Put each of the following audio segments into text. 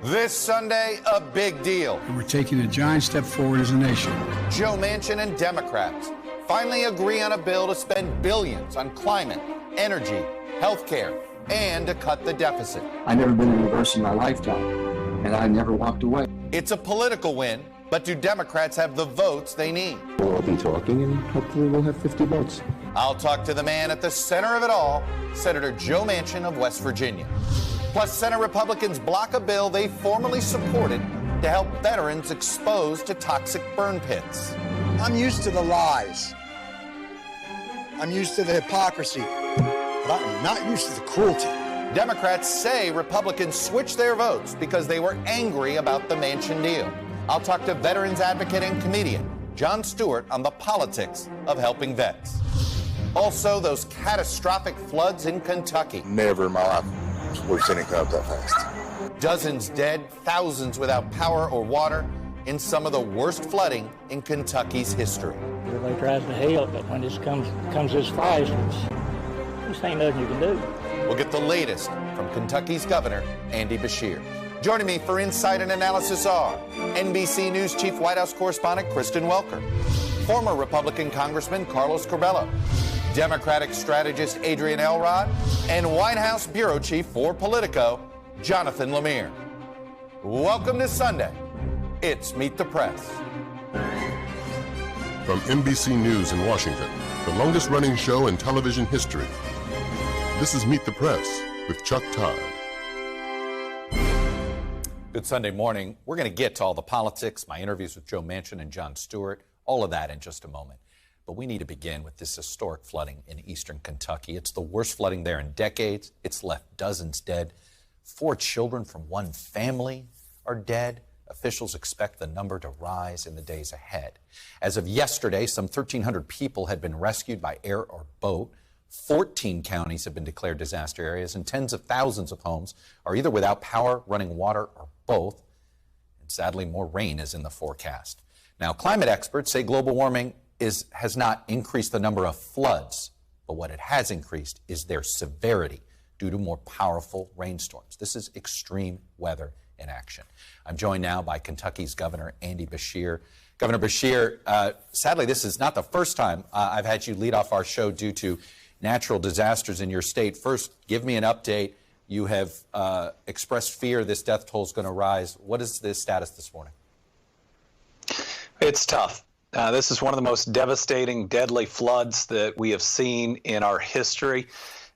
This Sunday, a big deal. And we're taking a giant step forward as a nation. Joe Manchin and Democrats finally agree on a bill to spend billions on climate, energy, healthcare, and to cut the deficit. I've never been in reverse in my lifetime, and I never walked away. It's a political win, but do Democrats have the votes they need? We'll be talking, and hopefully we'll have 50 votes. I'll talk to the man at the center of it all, Senator Joe Manchin of West Virginia. Plus, Senate Republicans block a bill they formerly supported to help veterans exposed to toxic burn pits. I'm used to the lies. I'm used to the hypocrisy, but I'm not used to the cruelty. Democrats say Republicans switched their votes because they were angry about the Manchin deal. I'll talk to veterans advocate and comedian Jon Stewart on the politics of helping vets. Also, those catastrophic floods in Kentucky. Never in my life we've seen it come up that fast. Dozens dead, thousands without power or water in some of the worst flooding in Kentucky's history. Everybody tries to help, but when this comes this fast, this ain't nothing you can do. We'll get the latest from Kentucky's Governor, Andy Beshear. Joining me for insight and analysis are NBC News Chief White House Correspondent Kristen Welker, former Republican Congressman Carlos Curbelo, Democratic strategist Adrienne Elrod, and White House Bureau Chief for Politico, Jonathan Lemire. Welcome to Sunday. It's Meet the Press. From NBC News in Washington, the longest-running show in television history, this is Meet the Press with Chuck Todd. Good Sunday morning. We're going to get to all the politics, my interviews with Joe Manchin and Jon Stewart, all of that in just a moment. But we need to begin with this historic flooding in eastern Kentucky. It's the worst flooding there in decades. It's left dozens dead. 4 children from one family are dead. Officials expect the number to rise in the days ahead. As of yesterday, some 1,300 people had been rescued by air or boat. 14 counties have been declared disaster areas, and tens of thousands of homes are either without power, running water, or both. And sadly, more rain is in the forecast. Now, climate experts say global warming has not increased the number of floods, but what it has increased is their severity due to more powerful rainstorms. This is extreme weather in action. I'm joined now by Kentucky's Governor Andy Beshear. Governor Beshear, sadly, this is not the first time I've had you lead off our show due to natural disasters in your state. First, give me an update. You have expressed fear this death toll is going to rise. What is the status this morning? It's tough. This is one of the most devastating, deadly floods that we have seen in our history.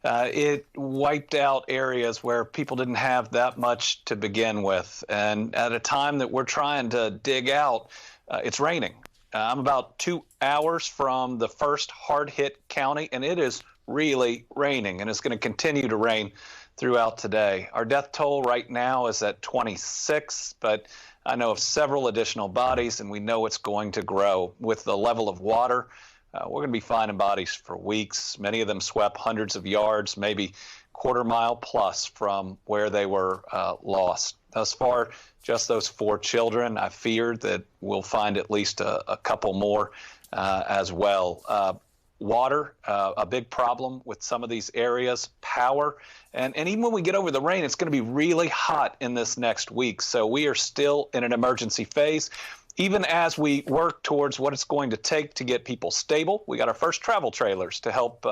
It wiped out areas where people didn't have that much to begin with. And at a time that we're trying to dig out, it's raining. I'm about 2 hours from the first hard-hit county, and it is really raining, and it's going to continue to rain throughout today. Our death toll right now is at 26, but I know of several additional bodies, and we know it's going to grow. With the level of water, we're going to be finding bodies for weeks. Many of them swept hundreds of yards, maybe quarter-mile plus from where they were lost. Thus far, just those 4 children. I feared that we'll find at least a couple more as well. Water, a big problem with some of these areas, power, and even when we get over the rain, it's going to be really hot in this next week. So we are still in an emergency phase. Even as we work towards what it's going to take to get people stable, we got our first travel trailers to help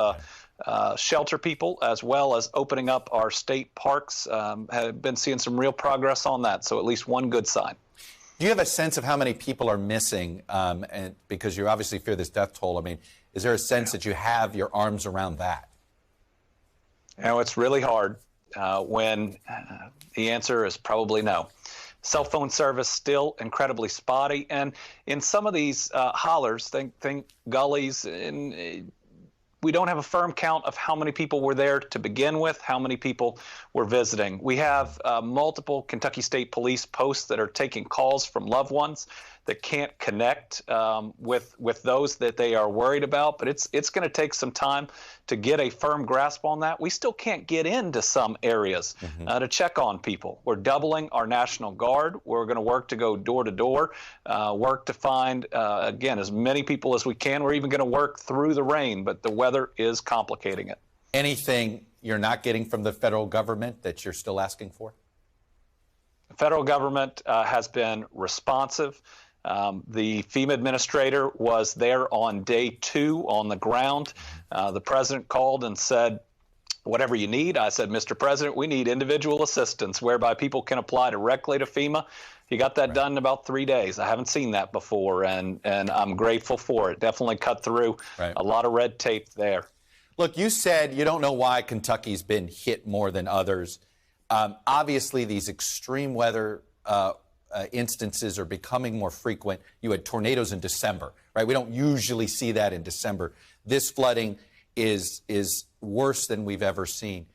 shelter people, as well as opening up our state parks. Have been seeing some real progress on that, so at least one good sign. Do you have a sense of how many people are missing? And because you obviously fear this death toll, I mean, is there a sense that you have your arms around that? You know, it's really hard when the answer is probably no. Cell phone service still incredibly spotty, and in some of these hollers, think gullies, we don't have a firm count of how many people were there to begin with, how many people were visiting. We have multiple Kentucky State Police posts that are taking calls from loved ones that can't connect with those that they are worried about. But it's going to take some time to get a firm grasp on that. We still can't get into some areas to check on people. We're doubling our National Guard. We're going to work to go door to door, work to find, again, as many people as we can. We're even going to work through the rain, but the weather is complicating it. Anything you're not getting from the federal government that you're still asking for? The federal government has been responsive. The FEMA administrator was there on day 2 on the ground. The president called and said, whatever you need. I said, Mr. President, we need individual assistance whereby people can apply directly to FEMA. He got that done in about 3 days. I haven't seen that before, and I'm grateful for it. Definitely cut through a lot of red tape there. Look, you said you don't know why Kentucky's been hit more than others. Obviously, these extreme weather instances are becoming more frequent. You had tornadoes in December, right? We don't usually see that in December. This flooding is worse than we've ever seen.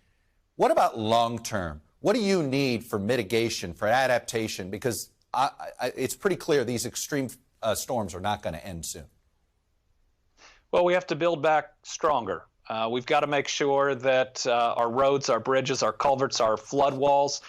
What about long term? What do you need for mitigation, for adaptation? Because it's pretty clear these extreme storms are not going to end soon. Well, we have to build back stronger. We've got to make sure that our roads, our bridges, our culverts, our flood walls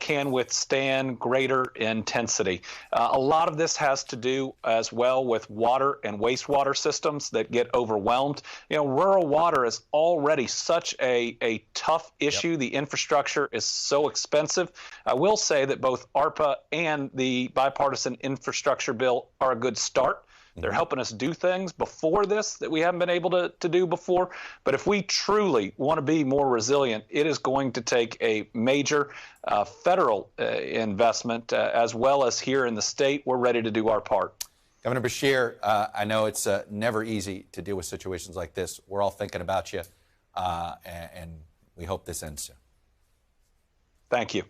can withstand greater intensity. A lot of this has to do as well with water and wastewater systems that get overwhelmed. You know, rural water is already such a tough issue. The infrastructure is so expensive. I will say that both ARPA and the bipartisan infrastructure bill are a good start. They're helping us do things before this that we haven't been able to do before. But if we truly want to be more resilient, it is going to take a major federal investment as well as here in the state. We're ready to do our part. Governor Beshear, I know it's never easy to deal with situations like this. We're all thinking about you, and we hope this ends soon. Thank you.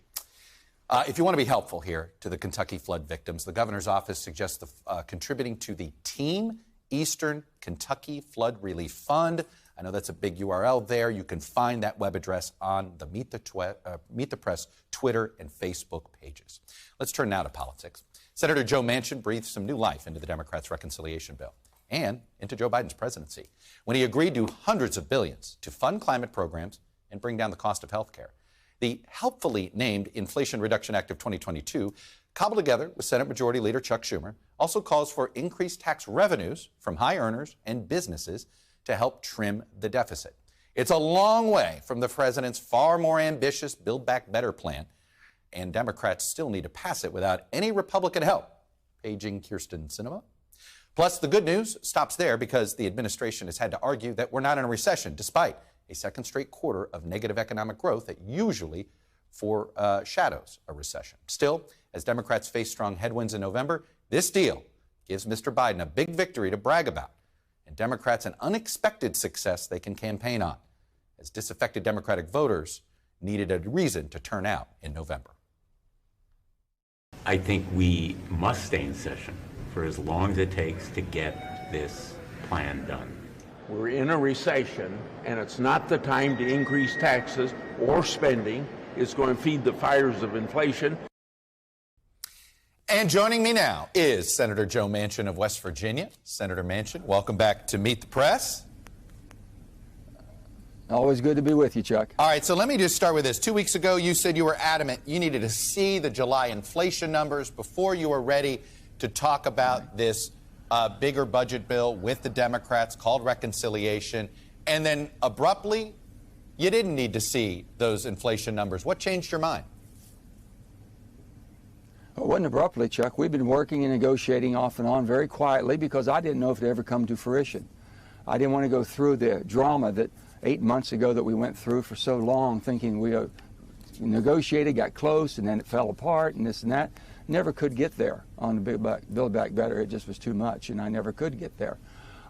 If you want to be helpful here to the Kentucky flood victims, the governor's office suggests contributing to the Team Eastern Kentucky Flood Relief Fund. I know that's a big URL there. You can find that web address on the Meet the Press Twitter and Facebook pages. Let's turn now to politics. Senator Joe Manchin breathed some new life into the Democrats' reconciliation bill and into Joe Biden's presidency when he agreed to hundreds of billions to fund climate programs and bring down the cost of health care. The helpfully named Inflation Reduction Act of 2022, cobbled together with Senate Majority Leader Chuck Schumer, also calls for increased tax revenues from high earners and businesses to help trim the deficit. It's a long way from the president's far more ambitious Build Back Better plan, and Democrats still need to pass it without any Republican help. Paging Kirsten Sinema. Plus, the good news stops there because the administration has had to argue that we're not in a recession, despite a second straight quarter of negative economic growth that usually foreshadows a recession. Still, as Democrats face strong headwinds in November, this deal gives Mr. Biden a big victory to brag about, and Democrats an unexpected success they can campaign on, as disaffected Democratic voters needed a reason to turn out in November. I think we must stay in session for as long as it takes to get this plan done. We're in a recession, and it's not the time to increase taxes or spending. It's going to feed the fires of inflation. And joining me now is Senator Joe Manchin of West Virginia. Senator Manchin, welcome back to Meet the Press. Always good to be with you, Chuck. All right, so let me just start with this. 2 weeks ago, you said you were adamant you needed to see the July inflation numbers before you were ready to talk about this bigger budget bill with the Democrats called reconciliation, and then abruptly, you didn't need to see those inflation numbers. What changed your mind? It wasn't abruptly, Chuck. We've been working and negotiating off and on very quietly because I didn't know if it would ever come to fruition. I didn't want to go through the drama that 8 months ago that we went through for so long, thinking we negotiated, got close, and then it fell apart and this and that. Never could get there on the Build Back Better. It just was too much, and I never could get there.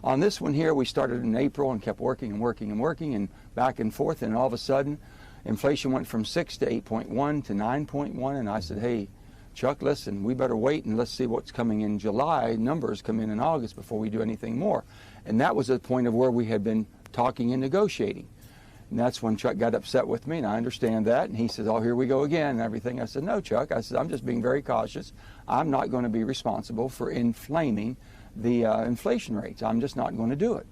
On this one here, we started in April and kept working and working and working and back and forth, and all of a sudden, inflation went from 6 to 8.1 to 9.1, and I said, hey, Chuck, listen, we better wait and let's see what's coming in July. Numbers come in August before we do anything more. And that was the point of where we had been talking and negotiating. And that's when Chuck got upset with me, and I understand that. And he says, oh, here we go again and everything. I said, no, Chuck. I said, I'm just being very cautious. I'm not going to be responsible for inflaming the inflation rates. I'm just not going to do it.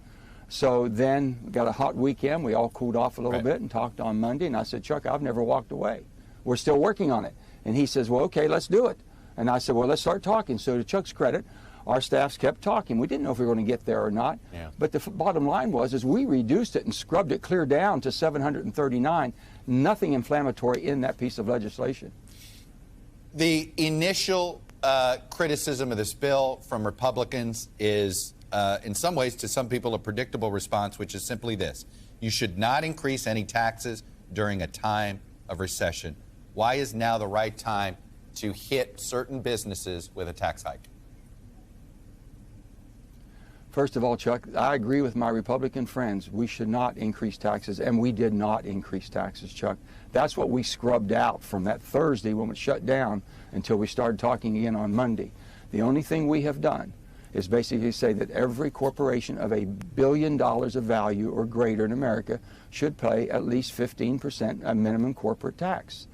So then we got a hot weekend. We all cooled off a little bit and talked on Monday. And I said, Chuck, I've never walked away. We're still working on it. And he says, well, okay, let's do it. And I said, well, let's start talking. So to Chuck's credit, our staffs kept talking. We didn't know if we were going to get there or not. Yeah. But the bottom line was we reduced it and scrubbed it clear down to 739. Nothing inflammatory in that piece of legislation. The initial criticism of this bill from Republicans is, in some ways, to some people, a predictable response, which is simply this: you should not increase any taxes during a time of recession. Why is now the right time to hit certain businesses with a tax hike? First of all, Chuck, I agree with my Republican friends. We should not increase taxes, and we did not increase taxes, Chuck. That's what we scrubbed out from that Thursday when it shut down until we started talking again on Monday. The only thing we have done is basically say that every corporation of $1 billion of value or greater in America should pay at least 15% a minimum corporate tax.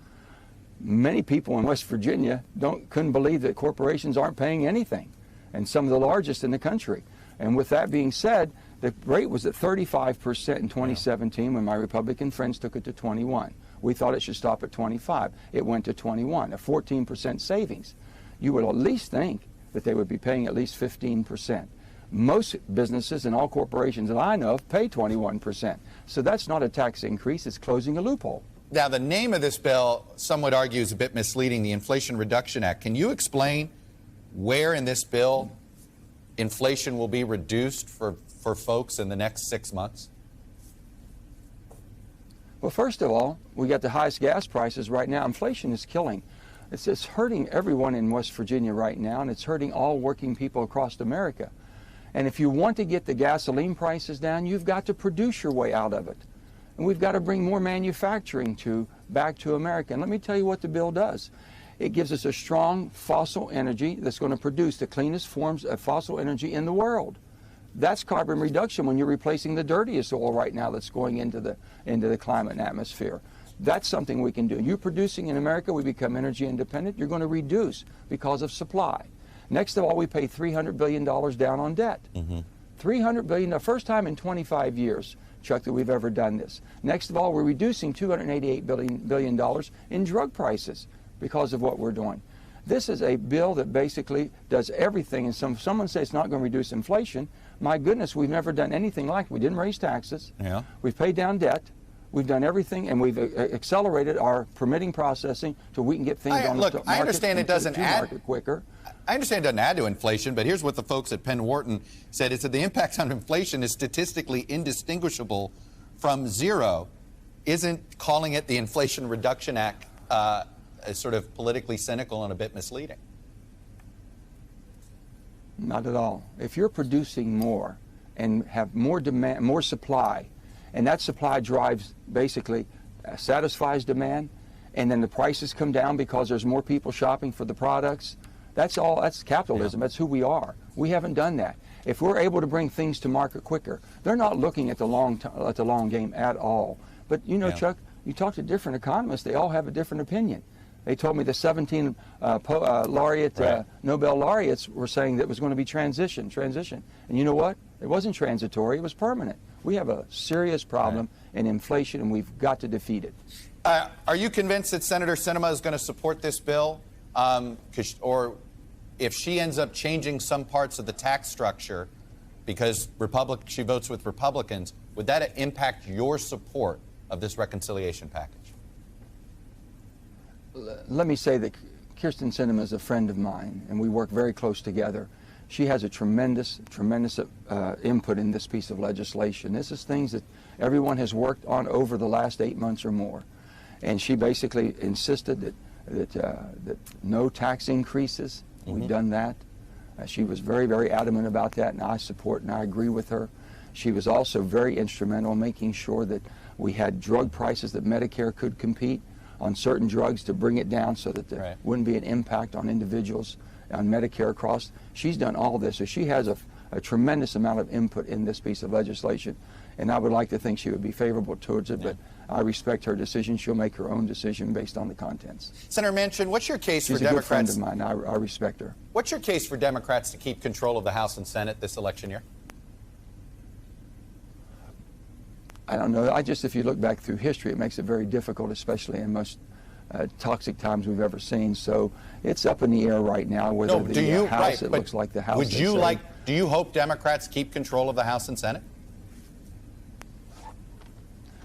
Many people in West Virginia couldn't believe that corporations aren't paying anything, and some of the largest in the country. And with that being said, the rate was at 35% in 2017 when my Republican friends took it to 21. We thought it should stop at 25. It went to 21, a 14% savings. You would at least think that they would be paying at least 15%. Most businesses and all corporations that I know of pay 21%. So that's not a tax increase, it's closing a loophole. Now, the name of this bill, some would argue, is a bit misleading, the Inflation Reduction Act. Can you explain where in this bill inflation will be reduced for folks in the next 6 months? Well, first of all, we got the highest gas prices right now. Inflation is killing. It's hurting everyone in West Virginia right now, and it's hurting all working people across America. And if you want to get the gasoline prices down, you've got to produce your way out of it. And we've got to bring more manufacturing back to America. And let me tell you what the bill does. It gives us a strong fossil energy that's going to produce the cleanest forms of fossil energy in the world. That's carbon reduction when you're replacing the dirtiest oil right now that's going into the climate and atmosphere. That's something we can do. You producing in America, we become energy independent. You're going to reduce because of supply. Next of all, we pay $300 billion down on debt. $300 billion, the first time in 25 years, Chuck, that we've ever done this. Next of all, we're reducing $288 billion in drug prices because of what we're doing. This is a bill that basically does everything, and someone says it's not going to reduce inflation. My goodness, we've never done anything like it. We didn't raise taxes. Yeah. We've paid down debt. We've done everything, and we've accelerated our permitting processing so we can get things on the market. I understand it doesn't add quicker. I understand it doesn't add to inflation, but here's what the folks at Penn Wharton said. It said the impact on inflation is statistically indistinguishable from zero. Isn't calling it the Inflation Reduction Act sort of politically cynical and a bit misleading? Not at all. If you're producing more and have more demand, more supply, and that supply drives basically satisfies demand, and then the prices come down because there's more people shopping for the products, that's capitalism. Yeah. That's who we are. We haven't done that. If we're able to bring things to market quicker, they're not looking at the long game at all. But you know, yeah. Chuck, you talk to different economists, they all have a different opinion. They told me the 17 Nobel laureates were saying that it was going to be transition. And you know what? It wasn't transitory, it was permanent. We have a serious problem in inflation, and we've got to defeat it. Are you convinced that Senator Sinema is going to support this bill? Or if she ends up changing some parts of the tax structure because she votes with Republicans, would that impact your support of this reconciliation package? Let me say that Kristen Sinema is a friend of mine, and we work very close together. She has a tremendous input in this piece of legislation. This is things that everyone has worked on over the last 8 months or more. And she basically insisted that no tax increases. We've done that. She was very, very adamant about that, and I support and I agree with her. She was also very instrumental in making sure that we had drug prices that Medicare could compete on certain drugs to bring it down so that there wouldn't be an impact on individuals on Medicare across. She's done all this, so she has a tremendous amount of input in this piece of legislation, and I would like to think she would be favorable towards it, but I respect her decision. She'll make her own decision based on the contents. Senator Manchin, what's your case for She's Democrats? She's a good friend of mine. I respect her. What's your case for Democrats to keep control of the House and Senate this election year? I don't know. If you look back through history, it makes it very difficult, especially in most toxic times we've ever seen. So it's up in the air right now whether the House, it looks like the House. Do you hope Democrats keep control of the House and Senate?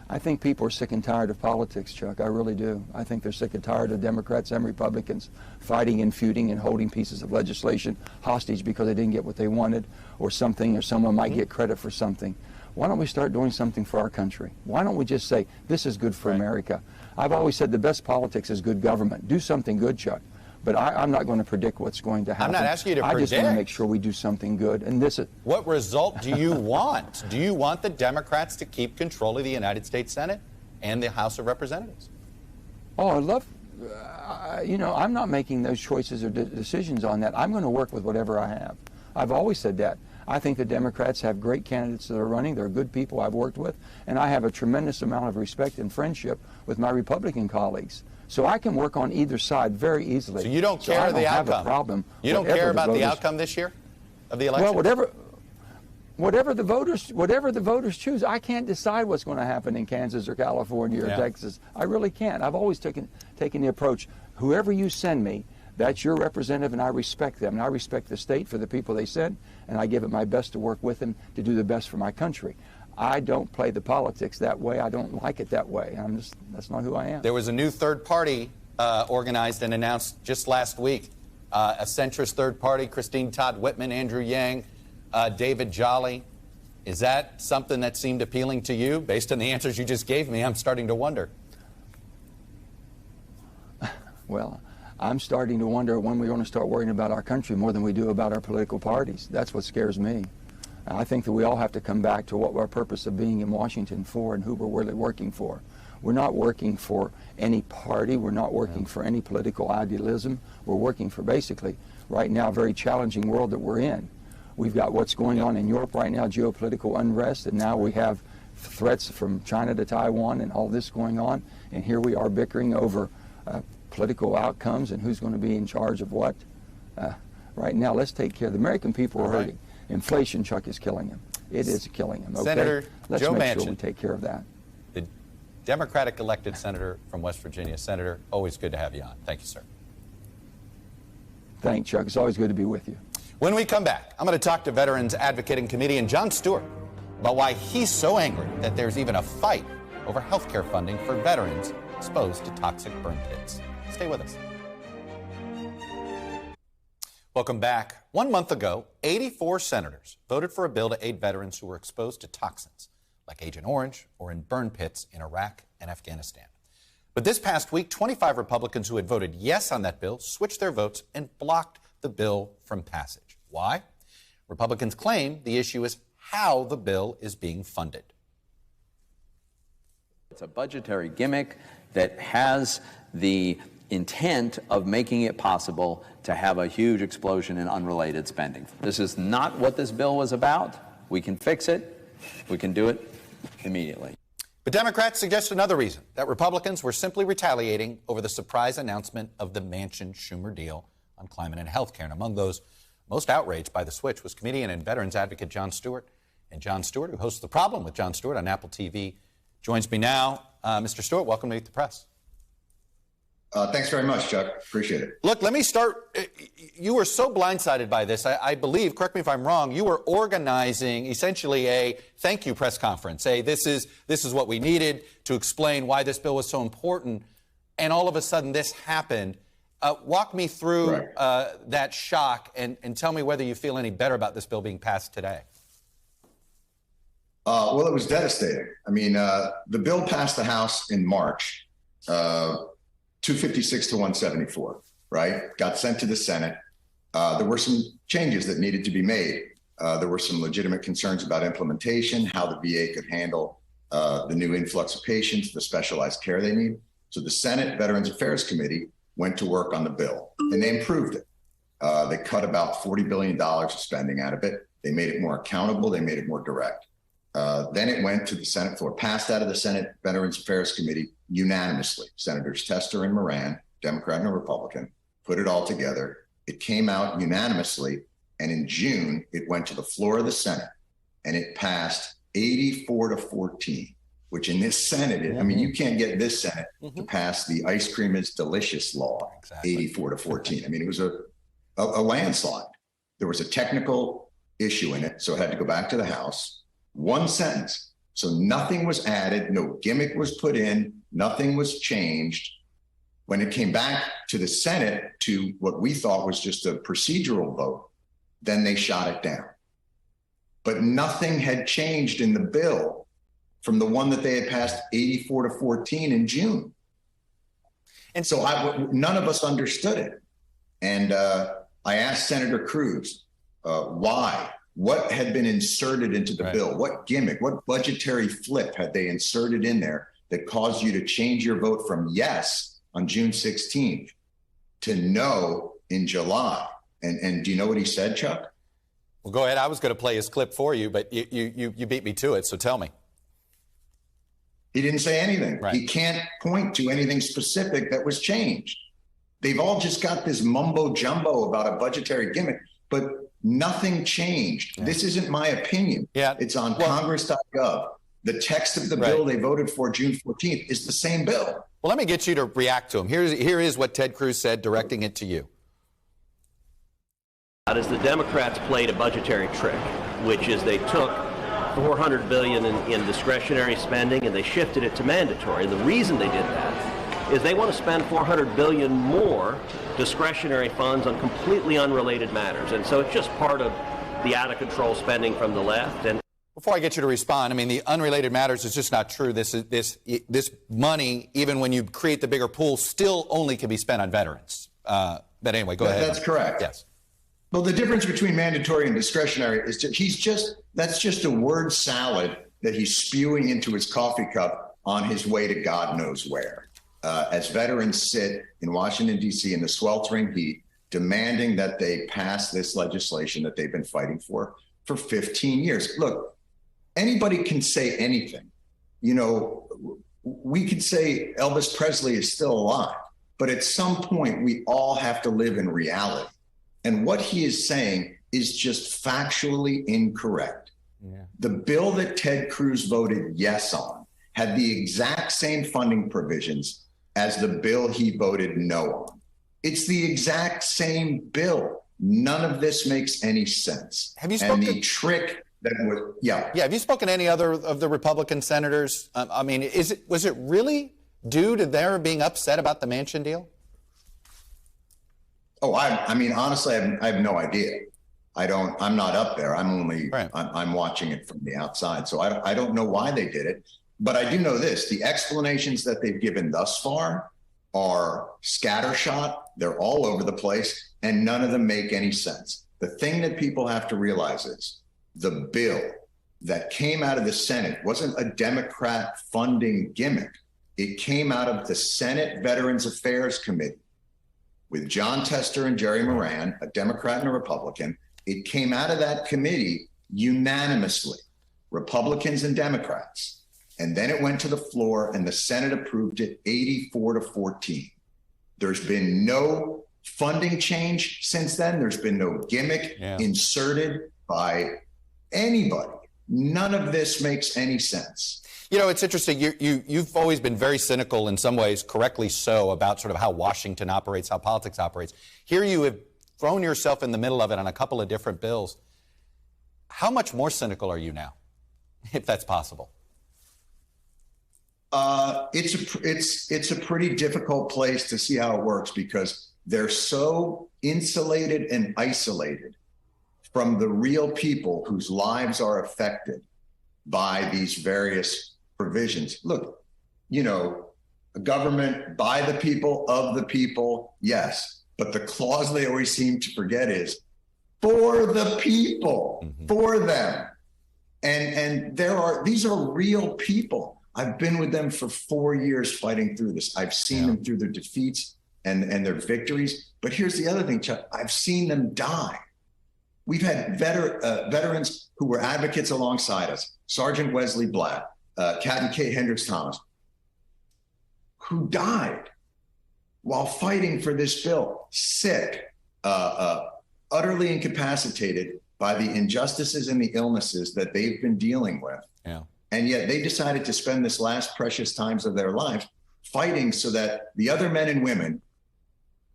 I think people are sick and tired of politics, Chuck. I really do. I think they're sick and tired of Democrats and Republicans fighting and feuding and holding pieces of legislation hostage because they didn't get what they wanted or something, or someone might get credit for something. Why don't we start doing something for our country? Why don't we just say, this is good for America? I've always said the best politics is good government. Do something good, Chuck. But I'm not going to predict what's going to happen. I'm not asking you to predict. I just want to make sure we do something good. And this is... What result do you want? Do you want the Democrats to keep control of the United States Senate and the House of Representatives? Oh, I love... you know, I'm not making those choices or decisions on that. I'm going to work with whatever I have. I've always said that. I think the Democrats have great candidates that are running. They're good people I've worked with. And I have a tremendous amount of respect and friendship with my Republican colleagues. So I can work on either side very easily. So you don't care the outcome? Have a problem. You don't care about the outcome this year of the election? Well, whatever the voters choose. I can't decide what's going to happen in Kansas or California or Texas. I really can't. I've always taken the approach, whoever you send me, that's your representative, and I respect them. And I respect the state for the people they send, and I give it my best to work with them to do the best for my country. I don't play the politics that way. I don't like it that way. That's not who I am. There was a new third party organized and announced just last week. A centrist third party, Christine Todd Whitman, Andrew Yang, David Jolly. Is that something that seemed appealing to you? Based on the answers you just gave me, I'm starting to wonder. Well, I'm starting to wonder when we're going to start worrying about our country more than we do about our political parties. That's what scares me. I think that we all have to come back to what our purpose of being in Washington for and who we're really working for. We're not working for any party. We're not working for any political idealism. We're working for basically right now a very challenging world that we're in. We've got what's going on in Europe right now, geopolitical unrest, and now we have threats from China to Taiwan and all this going on. And here we are bickering over political outcomes and who's going to be in charge of what. Right now, let's take care. The American people are hurting. Inflation, Chuck, is killing them. It is killing them. Okay? Senator let's Joe make Manchin, sure we take care of that. The Democratic elected senator from West Virginia. Senator, always good to have you on. Thank you, sir. Thanks, Chuck. It's always good to be with you. When we come back, I'm going to talk to veterans advocate and comedian Jon Stewart about why he's so angry that there's even a fight over health care funding for veterans exposed to toxic burn pits. Stay with us. Welcome back. 1 month ago, 84 senators voted for a bill to aid veterans who were exposed to toxins like Agent Orange or in burn pits in Iraq and Afghanistan. But this past week, 25 Republicans who had voted yes on that bill switched their votes and blocked the bill from passage. Why? Republicans claim the issue is how the bill is being funded. It's a budgetary gimmick that has the intent of making it possible to have a huge explosion in unrelated spending. This is not what this bill was about. We can fix it. We can do it immediately. But Democrats suggest another reason, that Republicans were simply retaliating over the surprise announcement of the Manchin-Schumer deal on climate and health care. And among those most outraged by the switch was comedian and veterans advocate Jon Stewart. And Jon Stewart, who hosts The Problem with Jon Stewart on Apple TV, joins me now. Mr. Stewart, welcome to Meet the Press. Thanks very much, Chuck. Appreciate it. Look, let me start. You were so blindsided by this. I believe, correct me if I'm wrong, you were organizing essentially a thank you press conference. This is what we needed to explain why this bill was so important. And all of a sudden this happened. Walk me through that shock and tell me whether you feel any better about this bill being passed today. Well, it was devastating. I mean, the bill passed the House in March. 256 to 174, right? Got sent to the Senate. There were some changes that needed to be made. There were some legitimate concerns about implementation, how the VA could handle the new influx of patients, the specialized care they need. So the Senate Veterans Affairs Committee went to work on the bill, and they improved it. They cut about $40 billion of spending out of it. They made it more accountable. They made it more direct. Then it went to the Senate floor, passed out of the Senate Veterans Affairs Committee unanimously. Senators Tester and Moran, Democrat and Republican, put it all together. It came out unanimously, and in June, it went to the floor of the Senate, and it passed 84 to 14, which in this Senate, I mean, you can't get this Senate to pass the ice cream is delicious law, 84 to 14. I mean, it was a landslide. There was a technical issue in it, so it had to go back to the House. One sentence So nothing was added, no gimmick was put in, nothing was changed. When it came back to the Senate to what we thought was just a procedural vote, then they shot it down. But nothing had changed in the bill from the one that they had passed 84-14 in June. And so none of us understood it. And I asked Senator Cruz why, what had been inserted into the bill, what gimmick, what budgetary flip had they inserted in there that caused you to change your vote from yes on June 16th to no in July. And do you know what he said, Chuck? Well, go ahead. I was going to play his clip for you, but you beat me to it, so tell me. He didn't say anything. Right. He can't point to anything specific that was changed. They've all just got this mumbo jumbo about a budgetary gimmick, but nothing changed. Yeah. This isn't my opinion. Yeah. It's on Congress.gov. The text of the bill they voted for June 14th is the same bill. Well, let me get you to react to him. Here is what Ted Cruz said, directing it to you. As the Democrats played a budgetary trick, which is they took $400 billion in discretionary spending and they shifted it to mandatory. The reason they did that is they want to spend $400 billion more discretionary funds on completely unrelated matters. And so it's just part of the out-of-control spending from the left. And before I get you to respond, I mean, the unrelated matters is just not true. This money, even when you create the bigger pool, still only can be spent on veterans. But anyway, go ahead. That's correct. Yes. Well, the difference between mandatory and discretionary is that's just a word salad that he's spewing into his coffee cup on his way to God knows where. As veterans sit in Washington, D.C. in the sweltering heat, demanding that they pass this legislation that they've been fighting for 15 years. Look, anybody can say anything. You know, we could say Elvis Presley is still alive, but at some point we all have to live in reality. And what he is saying is just factually incorrect. Yeah. The bill that Ted Cruz voted yes on had the exact same funding provisions as the bill he voted no on. It's the exact same bill. None of this makes any sense. Have you spoken? And the trick that was, yeah. Have you spoken to any other of the Republican senators? I mean, was it really due to their being upset about the Manchin deal? Oh, I mean, honestly, I have no idea. I'm not up there. I'm only, I'm watching it from the outside. So I don't know why they did it, but I do know this. The explanations that they've given thus far are scattershot. They're all over the place and none of them make any sense. The thing that people have to realize is the bill that came out of the Senate wasn't a Democrat funding gimmick. It came out of the Senate Veterans Affairs Committee with John Tester and Jerry Moran, a Democrat and a Republican. It came out of that committee unanimously, Republicans and Democrats. And then it went to the floor and the Senate approved it 84-14. There's been no funding change since then. There's been no gimmick inserted by anybody. None of this makes any sense. You know, it's interesting. You've always been very cynical in some ways, correctly so, about sort of how Washington operates, how politics operates. Here you have thrown yourself in the middle of it on a couple of different bills. How much more cynical are you now, if that's possible? It's a pretty difficult place to see how it works because they're so insulated and isolated from the real people whose lives are affected by these various provisions. Look, you know, a government by the people, of the people, yes. But the clause they always seem to forget is for the people, for them. And these are real people. I've been with them for 4 years fighting through this. I've seen them through their defeats and their victories. But here's the other thing, Chuck. I've seen them die. We've had veterans who were advocates alongside us, Sergeant Wesley Blatt, Captain Kate Hendricks Thomas, who died while fighting for this bill, sick, utterly incapacitated by the injustices and the illnesses that they've been dealing with. Yeah. And yet they decided to spend this last precious times of their lives fighting so that the other men and women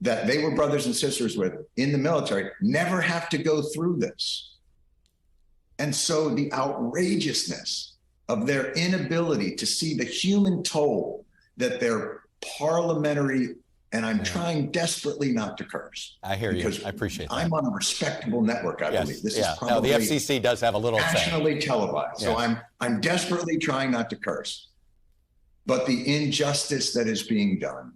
that they were brothers and sisters with in the military never have to go through this. And so the outrageousness of their inability to see the human toll that their parliamentary, and I'm trying desperately not to curse. I hear you. I appreciate that. I'm on a respectable network, I believe. This is Now, probably the FCC does have a little nationally televised. So Yeah. I'm desperately trying not to curse. But the injustice that is being done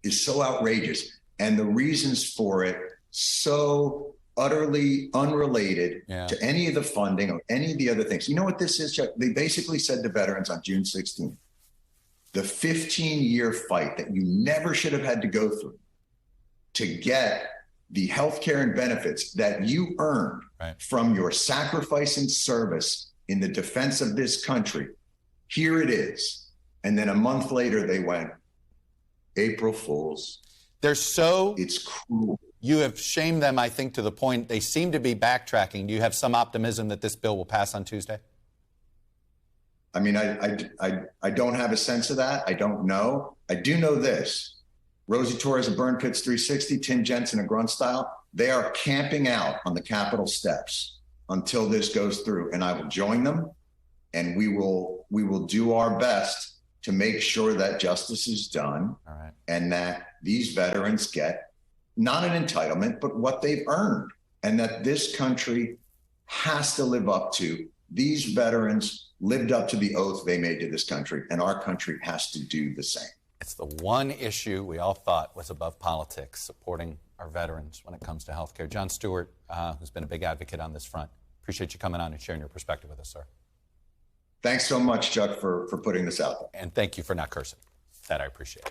is so outrageous, and the reasons for it so utterly unrelated to any of the funding or any of the other things. You know what this is, Chuck? They basically said to veterans on June 16th, the 15-year fight that you never should have had to go through to get the health care and benefits that you earned from your sacrifice and service in the defense of this country, here it is. And then a month later, they went, April Fools. It's cruel. You have shamed them, I think, to the point they seem to be backtracking. Do you have some optimism that this bill will pass on Tuesday? I mean, I don't have a sense of that. I don't know. I do know this. Rosie Torres of Burn Pits 360, Tim Jensen of Grunt Style, they are camping out on the Capitol steps until this goes through. And I will join them, and we will do our best to make sure that justice is done and that these veterans get not an entitlement, but what they've earned, and that this country has to live up to. These veterans lived up to the oath they made to this country, and our country has to do the same. It's the one issue we all thought was above politics, supporting our veterans when it comes to health care. Jon Stewart, who's been a big advocate on this front, appreciate you coming on and sharing your perspective with us, sir. Thanks so much, Chuck, for putting this out there. And thank you for not cursing. That I appreciate.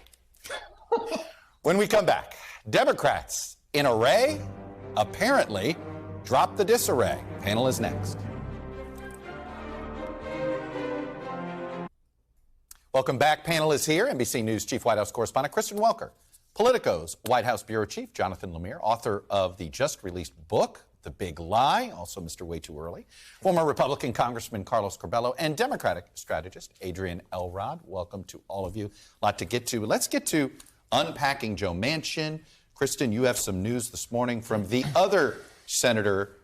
When we come back, Democrats in array apparently drop the disarray. Panel is next. Welcome back. Panel is here. NBC News Chief White House Correspondent Kristen Welker, Politico's White House Bureau Chief Jonathan Lemire, author of the just-released book, The Big Lie, also Mr. Way Too Early, former Republican Congressman Carlos Curbelo, and Democratic strategist Adrienne Elrod. Welcome to all of you. A lot to get to. Let's get to unpacking Joe Manchin. Kristen, you have some news this morning from the other senator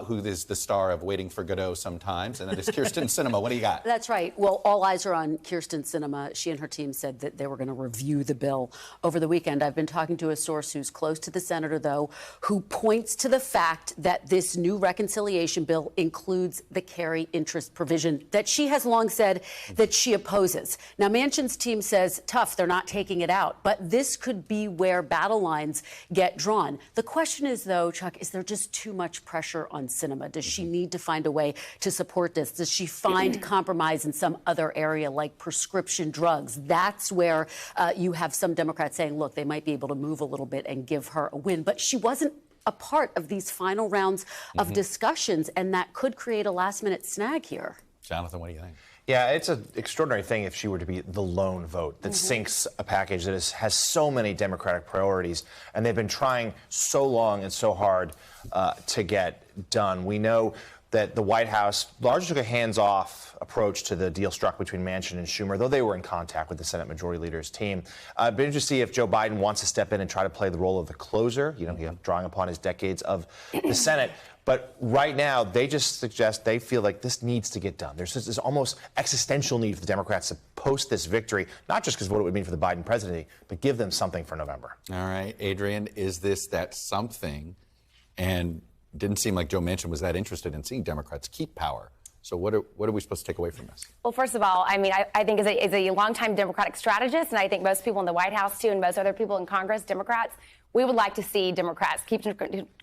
who is the star of Waiting for Godot sometimes, and that is Kyrsten Sinema. What do you got? That's right. Well, all eyes are on Kyrsten Sinema. She and her team said that they were going to review the bill over the weekend. I've been talking to a source who's close to the senator, though, who points to the fact that this new reconciliation bill includes the carry interest provision that she has long said that she opposes. Now, Manchin's team says, tough, they're not taking it out. But this could be where battle lines get drawn. The question is, though, Chuck, is there just too much pressure on Sinema? Does she need to find a way to support this? Does she find compromise in some other area like prescription drugs? That's where you have some Democrats saying, look, they might be able to move a little bit and give her a win. But she wasn't a part of these final rounds of discussions, and that could create a last-minute snag here. Jonathan, what do you think? Yeah, it's an extraordinary thing if she were to be the lone vote that sinks a package that has so many Democratic priorities, and they've been trying so long and so hard to get done. We know that the White House largely took a hands-off approach to the deal struck between Manchin and Schumer, though they were in contact with the Senate Majority Leader's team. But interesting to see if Joe Biden wants to step in and try to play the role of the closer, drawing upon his decades of the Senate. But right now, they just suggest they feel like this needs to get done. There's this almost existential need for the Democrats to post this victory, not just because of what it would mean for the Biden presidency, but give them something for November. All right, Adrienne, is this that something? And it didn't seem like Joe Manchin was that interested in seeing Democrats keep power. So what are we supposed to take away from this? Well, first of all, I mean, I think as a longtime Democratic strategist, and I think most people in the White House, too, and most other people in Congress, Democrats, we would like to see Democrats keep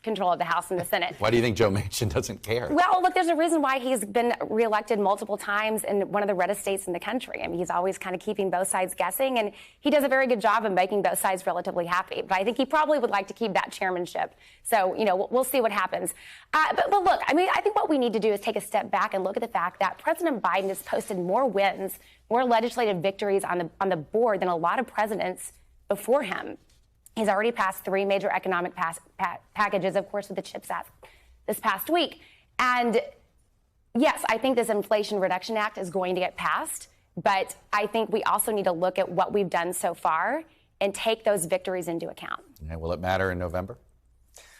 control of the House and the Senate. Why do you think Joe Manchin doesn't care? Well, look, there's a reason why he's been reelected multiple times in one of the reddest states in the country. I mean, he's always kind of keeping both sides guessing, and he does a very good job of making both sides relatively happy. But I think he probably would like to keep that chairmanship. So, we'll see what happens. But look, I mean, I think what we need to do is take a step back and look at the fact that President Biden has posted more wins, more legislative victories on the board than a lot of presidents before him. He's already passed 3 major economic packages, of course, with the CHIPS Act this past week. And yes, I think this Inflation Reduction Act is going to get passed. But I think we also need to look at what we've done so far and take those victories into account. And will it matter in November?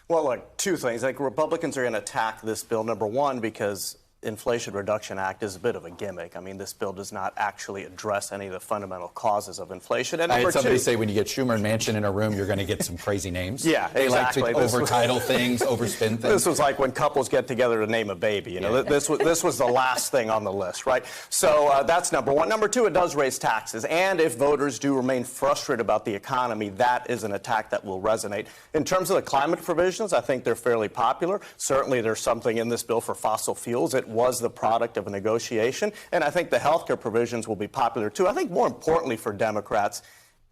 Well, look, 2 things. Like, Republicans are going to attack this bill, number one, because Inflation Reduction Act is a bit of a gimmick. I mean, this bill does not actually address any of the fundamental causes of inflation. And I had somebody say when you get Schumer and Manchin in a room, you're going to get some crazy names. Yeah, they exactly. like to overtitle things, overspin things. This was like when couples get together to name a baby. You know, this was the last thing on the list, right? So that's number one. Number two, it does raise taxes. And if voters do remain frustrated about the economy, that is an attack that will resonate. In terms of the climate provisions, I think they're fairly popular. Certainly, there's something in this bill for fossil fuels. It was the product of a negotiation. And I think the healthcare provisions will be popular, too. I think more importantly for Democrats,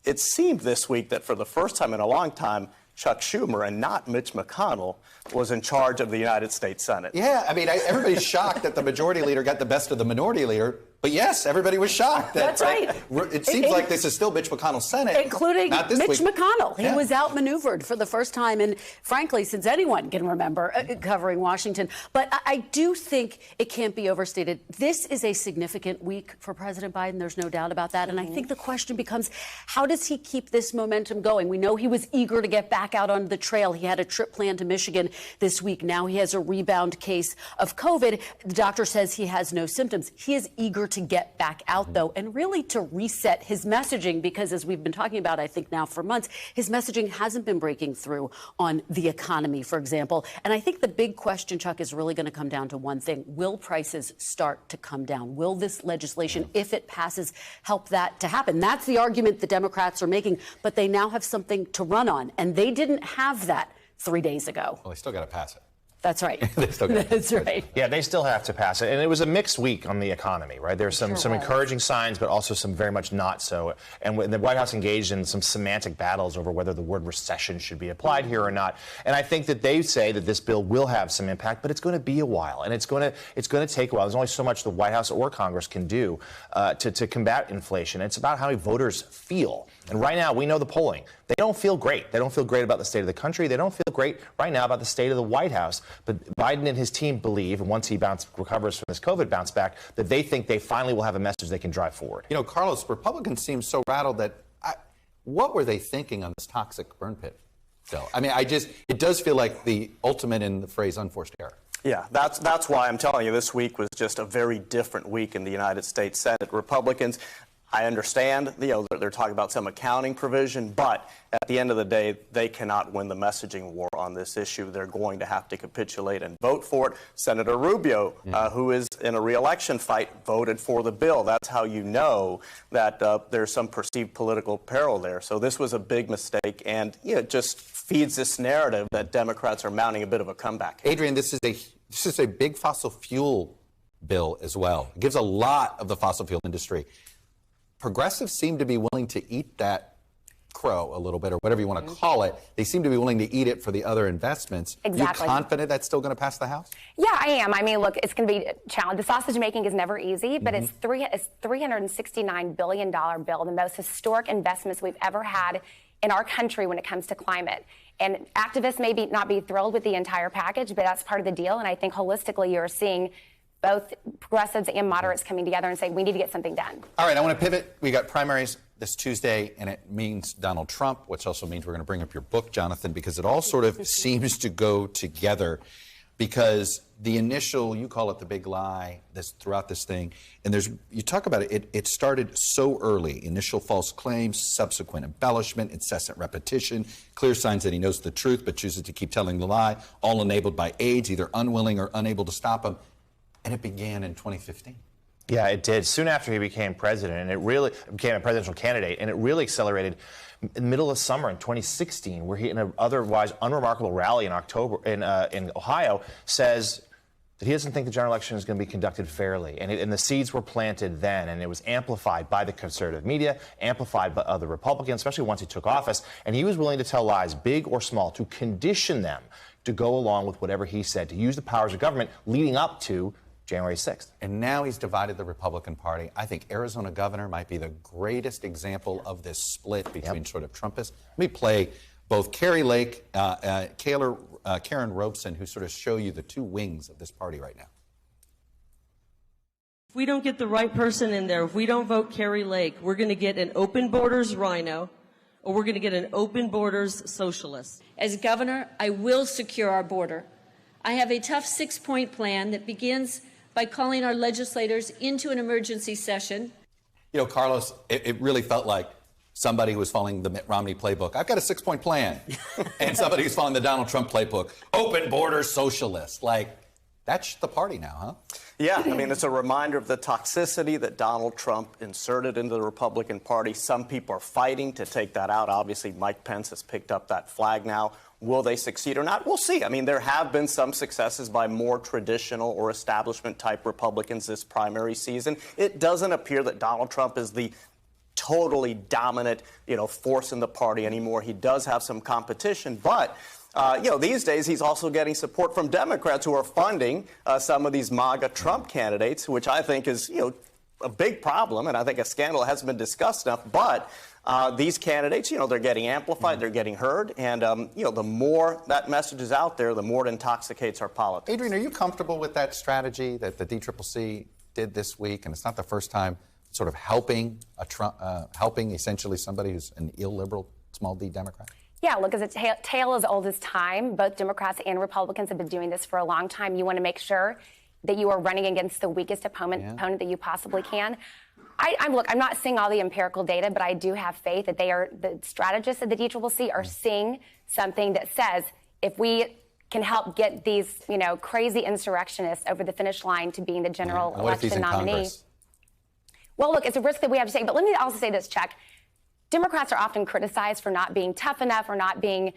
it seemed this week that for the first time in a long time, Chuck Schumer and not Mitch McConnell was in charge of the United States Senate. Yeah, I mean, everybody's shocked that the majority leader got the best of the minority leader. But yes, everybody was shocked. That's right. It seems like this is still Mitch McConnell's Senate. Including Mitch McConnell. He Yeah. was outmaneuvered for the first time, and frankly, since anyone can remember covering Washington. But I do think it can't be overstated. This is a significant week for President Biden. There's no doubt about that. And I think the question becomes, how does he keep this momentum going? We know he was eager to get back out on the trail. He had a trip planned to Michigan this week. Now he has a rebound case of COVID. The doctor says he has no symptoms. He is eager to get back out, though, and really to reset his messaging, because as we've been talking about, I think now for months, his messaging hasn't been breaking through on the economy, for example. And I think the big question, Chuck, is really going to come down to one thing. Will prices start to come down? Will this legislation, if it passes, help that to happen? That's the argument the Democrats are making, but they now have something to run on, and they didn't have that 3 days ago. Well, they still got to pass it. That's right. That's right. Yeah, they still have to pass it. And it was a mixed week on the economy, right? There's some encouraging signs, but also some very much not so. And when the White House engaged in some semantic battles over whether the word recession should be applied here or not. And I think that they say that this bill will have some impact, but it's going to be a while. And it's going to take a while. There's only so much the White House or Congress can do to combat inflation. It's about how voters feel. And right now, we know the polling. They don't feel great. They don't feel great about the state of the country. They don't feel great right now about the state of the White House. But Biden and his team believe, and once he recovers from this COVID bounce back, that they think they finally will have a message they can drive forward. You know, Carlos, Republicans seem so rattled that what were they thinking on this toxic burn pit bill? I mean, it does feel like the ultimate in the phrase unforced error. Yeah, that's why I'm telling you this week was just a very different week in the United States Senate. Republicans, I understand, they're talking about some accounting provision, but at the end of the day, they cannot win the messaging war on this issue. They're going to have to capitulate and vote for it. Senator Rubio, who is in a re-election fight, voted for the bill. That's how you know that there's some perceived political peril there. So this was a big mistake, and it just feeds this narrative that Democrats are mounting a bit of a comeback. Adrienne, this is a big fossil fuel bill as well. It gives a lot of the fossil fuel industry. Progressives seem to be willing to eat that crow a little bit, or whatever you want to call it. They seem to be willing to eat it for the other investments. Exactly. You confident that's still going to pass the House? Yeah, I am. I mean, look, it's going to be a challenge. The sausage making is never easy, but it's $369 billion bill, the most historic investments we've ever had in our country when it comes to climate. And activists may not be thrilled with the entire package, but that's part of the deal. And I think holistically you're seeing both progressives and moderates coming together and saying we need to get something done. All right, I want to pivot. We got primaries this Tuesday, and it means Donald Trump, which also means we're going to bring up your book, Jonathan, because it all sort of seems to go together. Because the initial, you call it the big lie, throughout this thing, and you talk about it, it started so early. Initial false claims, subsequent embellishment, incessant repetition, clear signs that he knows the truth but chooses to keep telling the lie, all enabled by aides, either unwilling or unable to stop him. And it began in 2015. Yeah, it did. Soon after he became president, and it really became a presidential candidate, and it really accelerated in the middle of summer in 2016, where he, in an otherwise unremarkable rally in October in Ohio, says that he doesn't think the general election is going to be conducted fairly. And the seeds were planted then, and it was amplified by the conservative media, amplified by other Republicans, especially once he took office. And he was willing to tell lies, big or small, to condition them to go along with whatever he said, to use the powers of government leading up to January 6th. And now he's divided the Republican Party. I think Arizona governor might be the greatest example of this split between sort of Trumpists. Let me play both Kari Lake, Karen Robeson, who sort of show you the two wings of this party right now. If we don't get the right person in there, if we don't vote Kari Lake, we're going to get an open borders rhino, or we're going to get an open borders socialist. As governor, I will secure our border. I have a tough 6-point plan that begins by calling our legislators into an emergency session. You know, Carlos, it really felt like somebody who was following the Mitt Romney playbook. I've got a 6-point plan. And somebody who's following the Donald Trump playbook. Open border socialist. Like, that's the party now, huh? Yeah, I mean, it's a reminder of the toxicity that Donald Trump inserted into the Republican Party. Some people are fighting to take that out. Obviously, Mike Pence has picked up that flag now. Will they succeed or not? We'll see. I mean, there have been some successes by more traditional or establishment-type Republicans this primary season. It doesn't appear that Donald Trump is the totally dominant, force in the party anymore. He does have some competition, but these days he's also getting support from Democrats who are funding some of these MAGA Trump candidates, which I think is, a big problem, and I think a scandal that hasn't been discussed enough. But these candidates, they're getting amplified, they're getting heard, and, the more that message is out there, the more it intoxicates our politics. Adrienne, are you comfortable with that strategy that the D-CCC did this week? And it's not the first time sort of helping essentially somebody who's an illiberal, small d Democrat? Yeah, look, it's a tale as old as time. Both Democrats and Republicans have been doing this for a long time. You want to make sure that you are running against the weakest opponent that you possibly can. I'm not seeing all the empirical data, but I do have faith that the strategists at the D-CCC are seeing something that says if we can help get these, crazy insurrectionists over the finish line to being the general election nominee. Congress? Well, look, it's a risk that we have to take. But let me also say this, Chuck. Democrats are often criticized for not being tough enough or not being,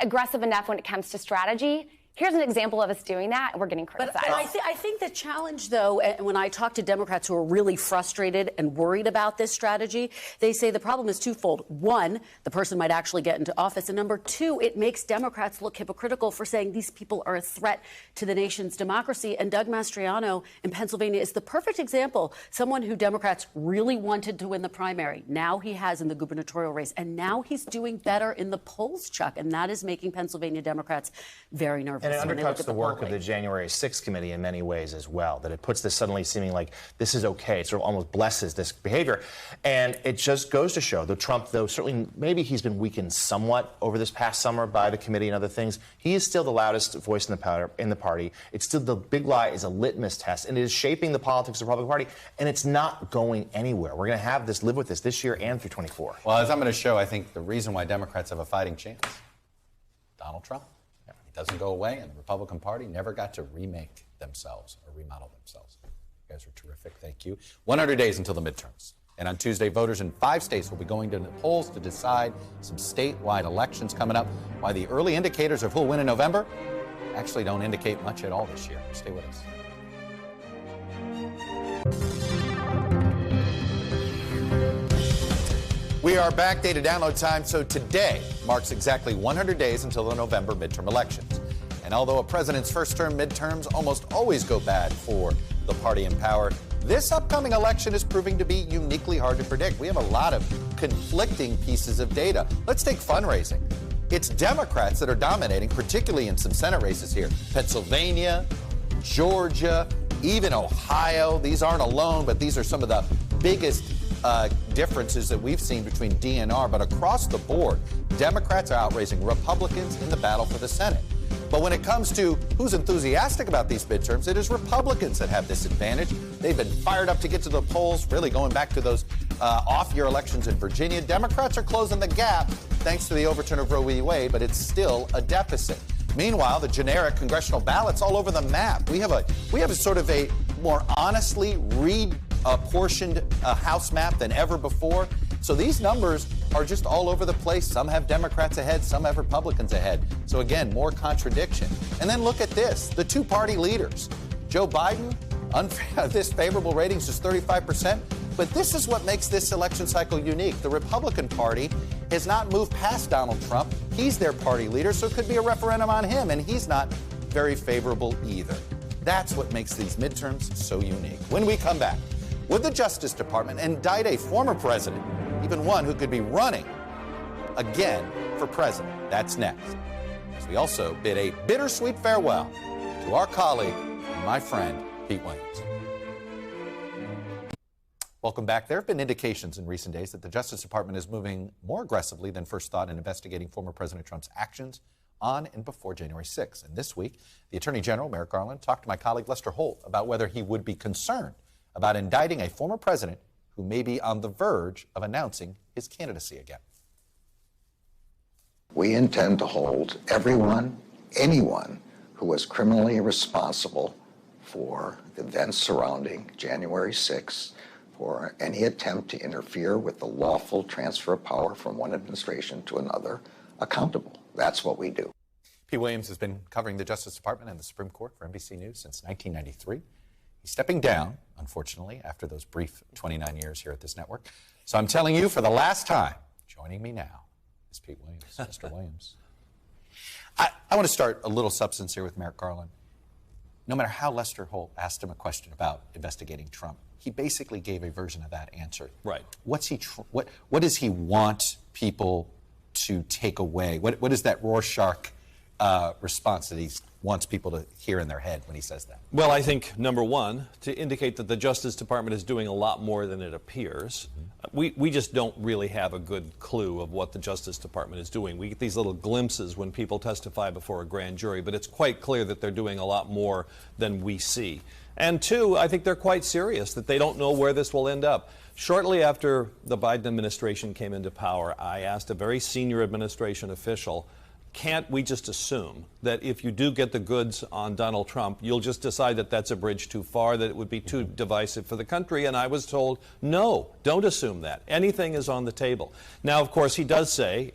aggressive enough when it comes to strategy. Here's an example of us doing that, and we're getting criticized. But I think the challenge, though, and when I talk to Democrats who are really frustrated and worried about this strategy, they say the problem is twofold. One, the person might actually get into office. And number two, it makes Democrats look hypocritical for saying these people are a threat to the nation's democracy. And Doug Mastriano in Pennsylvania is the perfect example. Someone who Democrats really wanted to win the primary. Now he has in the gubernatorial race. And now he's doing better in the polls, Chuck. And that is making Pennsylvania Democrats very nervous. And it undercuts the work of the January 6th committee in many ways as well, that it puts this suddenly seeming like this is okay. It sort of almost blesses this behavior. And it just goes to show that Trump, though certainly maybe he's been weakened somewhat over this past summer by the committee and other things, he is still the loudest voice in the party. It's still, the big lie is a litmus test, and it is shaping the politics of the Republican Party, and it's not going anywhere. We're going to have this, live with this year and through 24. Well, as I'm going to show, I think the reason why Democrats have a fighting chance, Donald Trump. Doesn't go away, and the Republican Party never got to remake themselves or remodel themselves. You guys are terrific. Thank you. 100 days until the midterms. And on Tuesday, voters in 5 states will be going to the polls to decide some statewide elections coming up. Why the early indicators of who will win in November actually don't indicate much at all this year. Stay with us. We are back, data download time. So today marks exactly 100 days until the November midterm elections. And although a president's first-term midterms almost always go bad for the party in power, this upcoming election is proving to be uniquely hard to predict. We have a lot of conflicting pieces of data. Let's take fundraising. It's Democrats that are dominating, particularly in some Senate races here. Pennsylvania, Georgia, even Ohio. These aren't alone, but these are some of the biggest differences that we've seen between DNR, but across the board, Democrats are outraising Republicans in the battle for the Senate. But when it comes to who's enthusiastic about these midterms, it is Republicans that have this advantage. They've been fired up to get to the polls, really going back to those off-year elections in Virginia. Democrats are closing the gap thanks to the overturn of Roe v. Wade, but it's still a deficit. Meanwhile, the generic congressional ballots all over the map. We have a sort of a more honestly apportioned House map than ever before. So these numbers are just all over the place. Some have Democrats ahead, some have Republicans ahead. So again, more contradiction. And then look at this, the two-party leaders. Joe Biden, this favorable ratings is 35%. But this is what makes this election cycle unique. The Republican Party has not moved past Donald Trump. He's their party leader, so it could be a referendum on him, and he's not very favorable either. That's what makes these midterms so unique. When we come back, would the Justice Department indict a former president, even one who could be running again for president? That's next. As we also bid a bittersweet farewell to our colleague and my friend, Pete Williams. Welcome back. There have been indications in recent days that the Justice Department is moving more aggressively than first thought in investigating former President Trump's actions on and before January 6th. And this week, the Attorney General, Merrick Garland, talked to my colleague Lester Holt about whether he would be concerned about indicting a former president who may be on the verge of announcing his candidacy again. We intend to hold anyone who was criminally responsible for the events surrounding January 6th, for any attempt to interfere with the lawful transfer of power from one administration to another, accountable. That's what we do. Pete Williams has been covering the Justice Department and the Supreme Court for NBC News since 1993. He's stepping down, unfortunately, after those brief 29 years here at this network. So I'm telling you, for the last time, joining me now is Pete Williams. Mr. Williams. I want to start a little substance here with Merrick Garland. No matter how Lester Holt asked him a question about investigating Trump, he basically gave a version of that answer. Right. What does he want people to take away? What is that Rorschach response that he wants people to hear in their head when he says that? Well, I think, number one, to indicate that the Justice Department is doing a lot more than it appears. We just don't really have a good clue of what the Justice Department is doing. We get these little glimpses when people testify before a grand jury, but it's quite clear that they're doing a lot more than we see. And two, I think they're quite serious, that they don't know where this will end up. Shortly after the Biden administration came into power, I asked a very senior administration official, can't we just assume that if you do get the goods on Donald Trump, you'll just decide that that's a bridge too far, that it would be too divisive for the country? And I was told, no, don't assume that. Anything is on the table. Now, of course, he does say,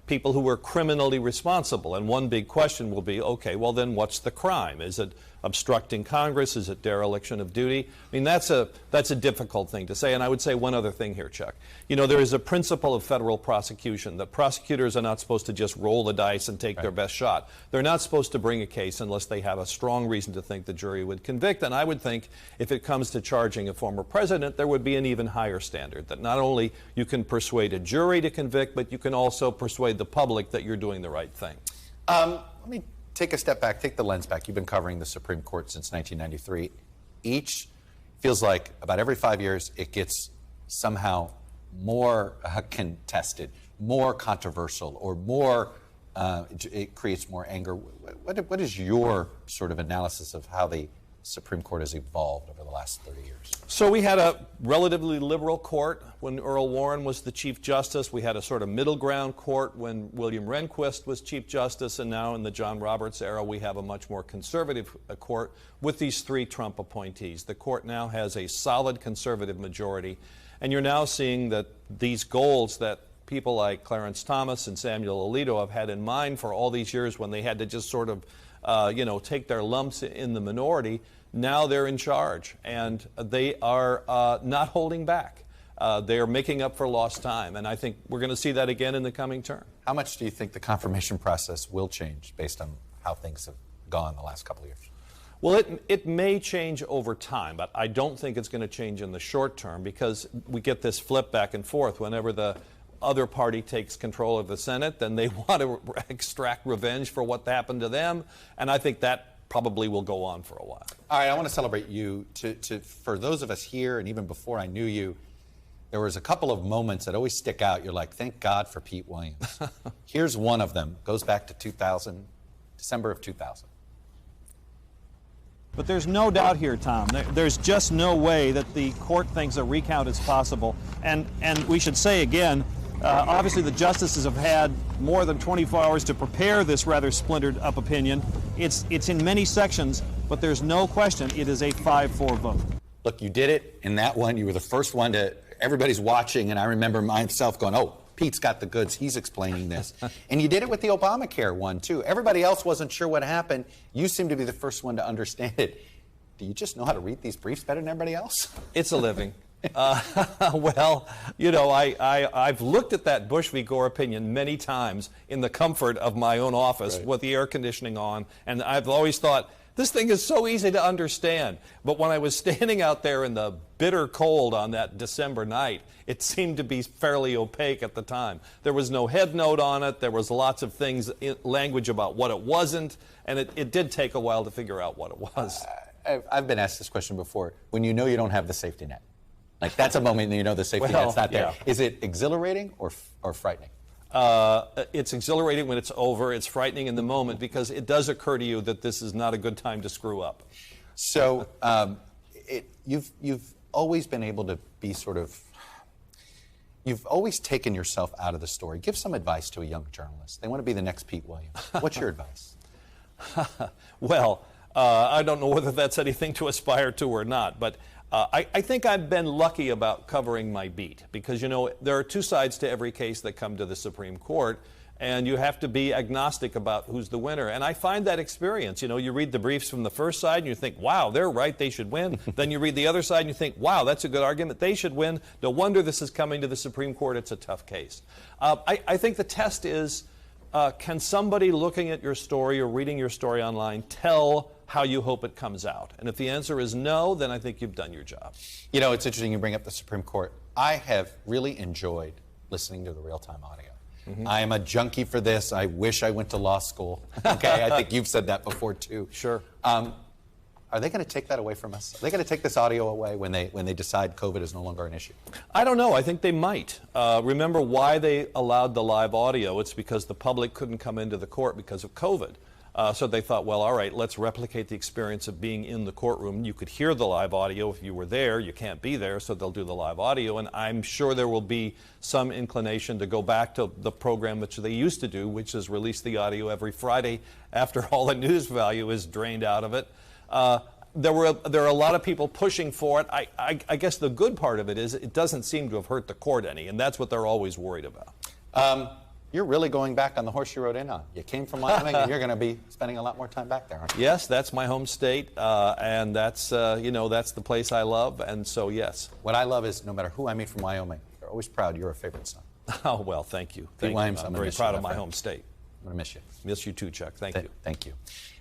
people who were criminally responsible. And one big question will be, okay, well, then what's the crime? Is it obstructing Congress? Is it dereliction of duty? I mean, that's a difficult thing to say. And I would say one other thing here, Chuck. There is a principle of federal prosecution that prosecutors are not supposed to just roll the dice and take their best shot. They're not supposed to bring a case unless they have a strong reason to think the jury would convict. And I would think if it comes to charging a former president, there would be an even higher standard, that not only you can persuade a jury to convict, but you can also persuade the public that you're doing the right thing. Let me take a step back, take the lens back. You've been covering the Supreme Court since 1993. Each feels like about every 5 years it gets somehow more contested, more controversial, or more, it creates more anger. What is your sort of analysis of how the Supreme Court has evolved over the last 30 years? So we had a relatively liberal court when Earl Warren was the Chief Justice. We had a sort of middle ground court when William Rehnquist was Chief Justice. And now in the John Roberts era, we have a much more conservative court with these three Trump appointees. The court now has a solid conservative majority. And you're now seeing that these goals that people like Clarence Thomas and Samuel Alito have had in mind for all these years when they had to just sort of take their lumps in the minority, now they're in charge, and they are not holding back. They are making up for lost time, and I think we're going to see that again in the coming term. How much do you think the confirmation process will change based on how things have gone the last couple of years? Well, it may change over time, but I don't think it's going to change in the short term, because we get this flip back and forth. Whenever the other party takes control of the Senate, then they want to extract revenge for what happened to them, and I think that probably will go on for a while. All right, I want to celebrate you. For those of us here, and even before I knew you, there was a couple of moments that always stick out. You're like, thank God for Pete Williams. Here's one of them. Goes back to 2000, December of 2000. But there's no doubt here, Tom. There's just no way that the court thinks a recount is possible. And we should say again, obviously the justices have had more than 24 hours to prepare this rather splintered up opinion. It's in many sections, but there's no question it is a 5-4 vote. Look, you did it in that one. You were the first one to, everybody's watching, and I remember myself going, oh, Pete's got the goods. He's explaining this. And you did it with the Obamacare one, too. Everybody else wasn't sure what happened. You seem to be the first one to understand it. Do you just know how to read these briefs better than everybody else? It's a living. Well, I've looked at that Bush v. Gore opinion many times in the comfort of my own office with the air conditioning on, and I've always thought, this thing is so easy to understand. But when I was standing out there in the bitter cold on that December night, it seemed to be fairly opaque at the time. There was no head note on it. There was lots of things, language about what it wasn't, and it did take a while to figure out what it was. I've been asked this question before. When you know you don't have the safety net, like that's a moment that you know the safety net's not there. Yeah. Is it exhilarating or frightening? It's exhilarating when it's over. It's frightening in the moment because it does occur to you that this is not a good time to screw up. So you've always been able to be sort of, you've always taken yourself out of the story. Give some advice to a young journalist. They want to be the next Pete Williams. What's your advice? Well, I don't know whether that's anything to aspire to or not, but I think I've been lucky about covering my beat because, you know, there are two sides to every case that come to the Supreme Court, and you have to be agnostic about who's the winner. And I find that experience. You know, you read the briefs from the first side and you think, wow, they're right, they should win. Then you read the other side and you think, wow, that's a good argument, they should win. No wonder this is coming to the Supreme Court. It's a tough case. I think the test is, can somebody looking at your story or reading your story online tell how you hope it comes out? And if the answer is no, then I think you've done your job. You know, it's interesting you bring up the Supreme Court. I have really enjoyed listening to the real-time audio. Mm-hmm. I am a junkie for this. I wish I went to law school. Okay, I think you've said that before too. Sure. Are they going to take that away from us? Are they going to take this audio away when they decide COVID is no longer an issue? I don't know. I think they might. Remember why they allowed the live audio? It's because the public couldn't come into the court because of COVID. So they thought, well, all right, let's replicate the experience of being in the courtroom. You could hear the live audio if you were there. You can't be there, so they'll do the live audio. And I'm sure there will be some inclination to go back to the program which they used to do, which is release the audio every Friday after all the news value is drained out of it. There are a lot of people pushing for it. I guess the good part of it is it doesn't seem to have hurt the court any, and that's what they're always worried about. You're really going back on the horse you rode in on. You came from Wyoming, and you're going to be spending a lot more time back there, aren't you? Yes, that's my home state, and that's that's the place I love, and so yes. What I love is no matter who I meet from Wyoming, they're always proud you're a favorite son. Oh well, thank you. Pete Williams, I'm very proud of my home state. I'm going to miss you. Miss you too, Chuck. Thank you. Thank you.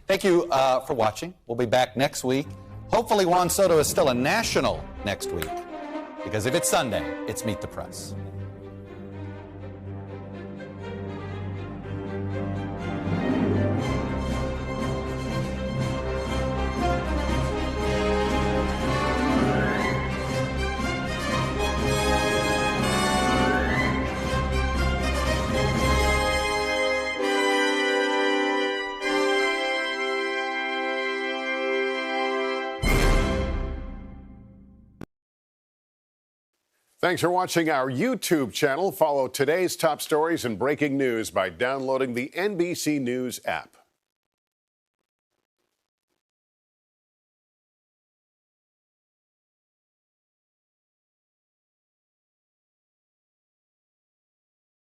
Thank you for watching. We'll be back next week. Hopefully Juan Soto is still a national next week, because if it's Sunday, it's Meet the Press. Thanks for watching our YouTube channel. Follow today's top stories and breaking news by downloading the NBC News app.